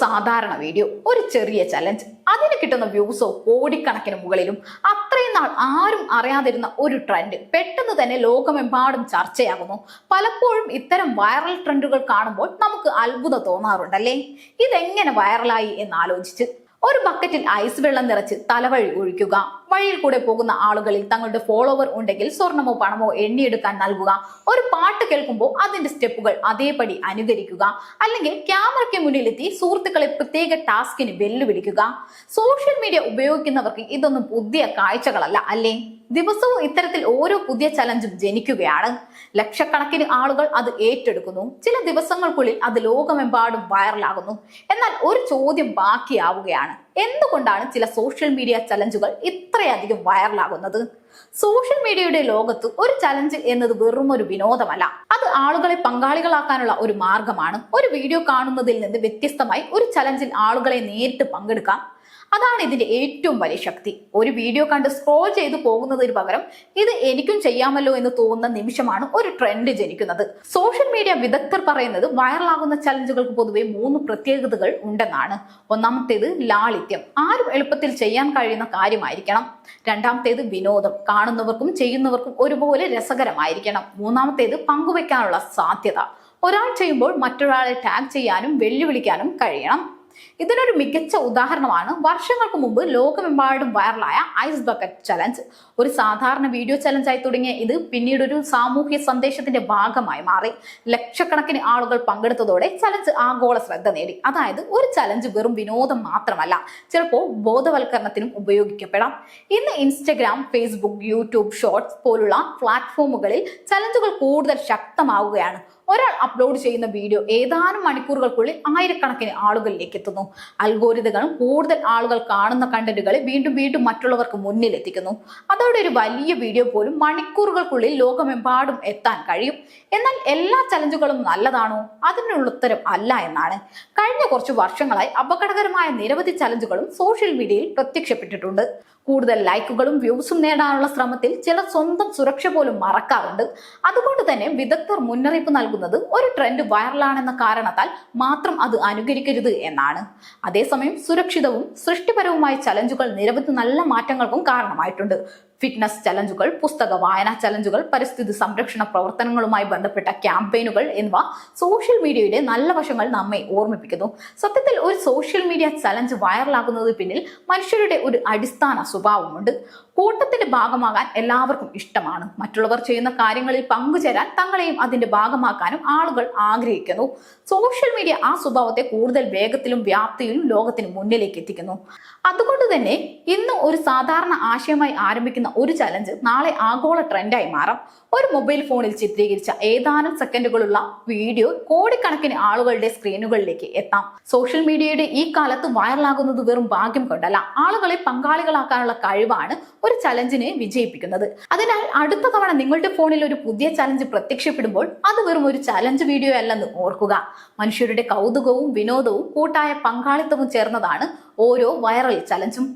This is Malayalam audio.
സാധാരണ വീഡിയോ, ഒരു ചെറിയ ചലഞ്ച്, അതിന് കിട്ടുന്ന വ്യൂസോ കോടിക്കണക്കിന് മുകളിലും. അത്രയും നാൾ ആരും അറിയാതിരുന്ന ഒരു ട്രെൻഡ് പെട്ടെന്ന് തന്നെ ലോകമെമ്പാടും ചർച്ചയാകുന്നു. പലപ്പോഴും ഇത്തരം വൈറൽ ട്രെൻഡുകൾ കാണുമ്പോൾ നമുക്ക് അത്ഭുതം തോന്നാറുണ്ടല്ലേ? ഇതെങ്ങനെ വൈറലായി എന്ന് ആലോചിച്ച്. ഒരു ബക്കറ്റിൽ ഐസ് വെള്ളം നിറച്ച് തലവഴി ഒഴിക്കുക, വഴിയിൽ കൂടെ പോകുന്ന ആളുകളിൽ തങ്ങളുടെ ഫോളോവർ ഉണ്ടെങ്കിൽ സ്വർണമോ പണമോ എണ്ണിയെടുക്കാൻ നൽകുക, ഒരു പാട്ട് കേൾക്കുമ്പോൾ അതിന്റെ സ്റ്റെപ്പുകൾ അതേപടി അനുകരിക്കുക, അല്ലെങ്കിൽ ക്യാമറയ്ക്ക് മുന്നിലെത്തി സുഹൃത്തുക്കളെ പ്രത്യേക ടാസ്കിന് വെല്ലുവിളിക്കുക. സോഷ്യൽ മീഡിയ ഉപയോഗിക്കുന്നവർക്ക് ഇതൊന്നും പുതിയ കാഴ്ചകളല്ല അല്ലേ? ദിവസവും ഇത്തരത്തിൽ ഓരോ പുതിയ ചലഞ്ചും ജനിക്കുകയാണ്. ലക്ഷക്കണക്കിന് ആളുകൾ അത് ഏറ്റെടുക്കുന്നു. ചില ദിവസങ്ങൾക്കുള്ളിൽ അത് ലോകമെമ്പാടും വൈറലാകുന്നു. എന്നാൽ ഒരു ചോദ്യം ബാക്കിയാവുകയാണ്: എന്തുകൊണ്ടാണ് ചില സോഷ്യൽ മീഡിയ ചലഞ്ചുകൾ ഇത്രയധികം വൈറലാകുന്നത്? സോഷ്യൽ മീഡിയയുടെ ലോകത്ത് ഒരു ചലഞ്ച് എന്നത് വെറും ഒരു വിനോദമല്ല, അത് ആളുകളെ പങ്കാളികളാക്കാനുള്ള ഒരു മാർഗമാണ്. ഒരു വീഡിയോ കാണുന്നതിൽ നിന്ന് വ്യത്യസ്തമായി ഒരു ചലഞ്ചിൽ ആളുകളെ നേരിട്ട് പങ്കെടുക്കാം. അതാണ് ഇതിന്റെ ഏറ്റവും വലിയ ശക്തി. ഒരു വീഡിയോ കണ്ട് സ്ക്രോൾ ചെയ്തു പോകുന്നതിന് പകരം ഇത് എനിക്കും ചെയ്യാമല്ലോ എന്ന് തോന്നുന്ന നിമിഷമാണ് ഒരു ട്രെൻഡ് ജനിക്കുന്നത്. സോഷ്യൽ മീഡിയ വിദഗ്ധർ പറയുന്നത് വൈറലാകുന്ന ചലഞ്ചുകൾക്ക് പൊതുവെ 3 പ്രത്യേകതകൾ ഉണ്ടെന്നാണ്. ഒന്നാമത്തേത് ലാളിത്യം, ആരും എളുപ്പത്തിൽ ചെയ്യാൻ കഴിയുന്ന കാര്യമായിരിക്കണം. രണ്ടാമത്തേത് വിനോദം, കാണുന്നവർക്കും ചെയ്യുന്നവർക്കും ഒരുപോലെ രസകരമായിരിക്കണം. മൂന്നാമത്തേത് പങ്കുവെക്കാനുള്ള സാധ്യത, ഒരാൾ ചെയ്യുമ്പോൾ മറ്റൊരാളെ ടാഗ് ചെയ്യാനും വെല്ലുവിളിക്കാനും കഴിയണം. ഇതിനൊരു മികച്ച ഉദാഹരണമാണ് വർഷങ്ങൾക്ക് മുമ്പ് ലോകമെമ്പാടും വൈറലായ ഐസ് ബക്കറ്റ് ചലഞ്ച്. ഒരു സാധാരണ വീഡിയോ ചലഞ്ചായി തുടങ്ങിയ ഇത് പിന്നീട് ഒരു സാമൂഹ്യ സന്ദേശത്തിന്റെ ഭാഗമായി മാറി. ലക്ഷക്കണക്കിന് ആളുകൾ പങ്കെടുത്തതോടെ ചലഞ്ച് ആഗോള ശ്രദ്ധ നേടി. അതായത് ഒരു ചലഞ്ച് വെറും വിനോദം മാത്രമല്ല, ചിലപ്പോൾ ബോധവൽക്കരണത്തിനും ഉപയോഗിക്കപ്പെടാം. ഇന്ന് ഇൻസ്റ്റഗ്രാം, ഫേസ്ബുക്ക്, യൂട്യൂബ് ഷോർട്സ് പോലുള്ള പ്ലാറ്റ്ഫോമുകളിൽ ചലഞ്ചുകൾ കൂടുതൽ ശക്തമാവുകയാണ്. ഒരാൾ അപ്ലോഡ് ചെയ്യുന്ന വീഡിയോ ഏതാനും മണിക്കൂറുകൾക്കുള്ളിൽ ആയിരക്കണക്കിന് ആളുകളിലേക്ക് എത്തുന്നു. അൽഗോരിതങ്ങളും കൂടുതൽ ആളുകൾ കാണുന്ന കണ്ടന്റുകളെ വീണ്ടും വീണ്ടും മറ്റുള്ളവർക്ക് മുന്നിൽ എത്തിക്കുന്നു. അതോടെ ഒരു വലിയ വീഡിയോ പോലും മണിക്കൂറുകൾക്കുള്ളിൽ ലോകമെമ്പാടും എത്താൻ കഴിയും. എന്നാൽ എല്ലാ ചലഞ്ചുകളും നല്ലതാണോ? അതിനുള്ള ഉത്തരം അല്ല എന്നാണ്. കഴിഞ്ഞ കുറച്ച് വർഷങ്ങളായി അപകടകരമായ നിരവധി ചലഞ്ചുകളും സോഷ്യൽ മീഡിയയിൽ പ്രത്യക്ഷപ്പെട്ടിട്ടുണ്ട്. കൂടുതൽ ലൈക്കുകളും വ്യൂസും നേടാനുള്ള ശ്രമത്തിൽ ചിലർ സ്വന്തം സുരക്ഷ പോലും മറക്കാറുണ്ട്. അതുകൊണ്ട് തന്നെ വിദഗ്ധർ മുന്നറിയിപ്പ് നൽകുന്നത് ഒരു ട്രെൻഡ് വൈറലാണെന്ന കാരണത്താൽ മാത്രം അത് അനുകരിക്കരുത് എന്നാണ്. അതേസമയം സുരക്ഷിതവും സൃഷ്ടിപരവുമായ ചലഞ്ചുകൾ നിരവധി നല്ല മാറ്റങ്ങൾക്കും കാരണമായിട്ടുണ്ട്. ഫിറ്റ്നസ് ചലഞ്ചുകൾ, പുസ്തക വായനാ ചലഞ്ചുകൾ, പരിസ്ഥിതി സംരക്ഷണ പ്രവർത്തനങ്ങളുമായി ബന്ധപ്പെട്ട ക്യാമ്പയിനുകൾ എന്നിവ സോഷ്യൽ മീഡിയയുടെ നല്ല വശങ്ങൾ നമ്മെ ഓർമ്മിപ്പിക്കുന്നു. സത്യത്തിൽ ഒരു സോഷ്യൽ മീഡിയ ചലഞ്ച് വൈറലാകുന്നതിന് പിന്നിൽ മനുഷ്യരുടെ ഒരു അടിസ്ഥാന സ്വഭാവമുണ്ട്. കൂട്ടത്തിന്റെ ഭാഗമാകാൻ എല്ലാവർക്കും ഇഷ്ടമാണ്. മറ്റുള്ളവർ ചെയ്യുന്ന കാര്യങ്ങളിൽ പങ്കുചേരാൻ തങ്ങളെയും അതിന്റെ ഭാഗമാക്കാനും ആളുകൾ ആഗ്രഹിക്കുന്നു. സോഷ്യൽ മീഡിയ ആ സ്വഭാവത്തെ കൂടുതൽ വേഗത്തിലും വ്യാപ്തിയിലും ലോകത്തിന് മുന്നിലേക്ക് എത്തിക്കുന്നു. അതുകൊണ്ട് തന്നെ ഇന്ന് ഒരു സാധാരണ ആശയമായി ആരംഭിക്കുന്ന ഒരു ചലഞ്ച് നാളെ ആഗോള ട്രെൻഡായി മാറാം. ഒരു മൊബൈൽ ഫോണിൽ ചിത്രീകരിച്ച ഏതാനും സെക്കൻഡുകളുള്ള വീഡിയോ കോടിക്കണക്കിന് ആളുകളുടെ സ്ക്രീനുകളിലേക്ക് എത്താം. സോഷ്യൽ മീഡിയയുടെ ഈ കാലത്ത് വൈറലാകുന്നത് വെറും ഭാഗ്യം കൊണ്ടല്ല, ആളുകളെ പങ്കാളികളാക്കാനുള്ള കഴിവാണ് ഒരു ചലഞ്ചിനെ വിജയിപ്പിക്കുന്നത്. അതിനാൽ അടുത്ത തവണ നിങ്ങളുടെ ഫോണിൽ ഒരു പുതിയ ചലഞ്ച് പ്രത്യക്ഷപ്പെടുമ്പോൾ അത് വെറും ഒരു ചലഞ്ച് വീഡിയോ അല്ലെന്ന് ഓർക്കുക. മനുഷ്യരുടെ കൗതുകവും വിനോദവും കൂട്ടായ പങ്കാളിത്തവും ചേർന്നതാണ് ഓരോ വൈറൽ ചലഞ്ചും.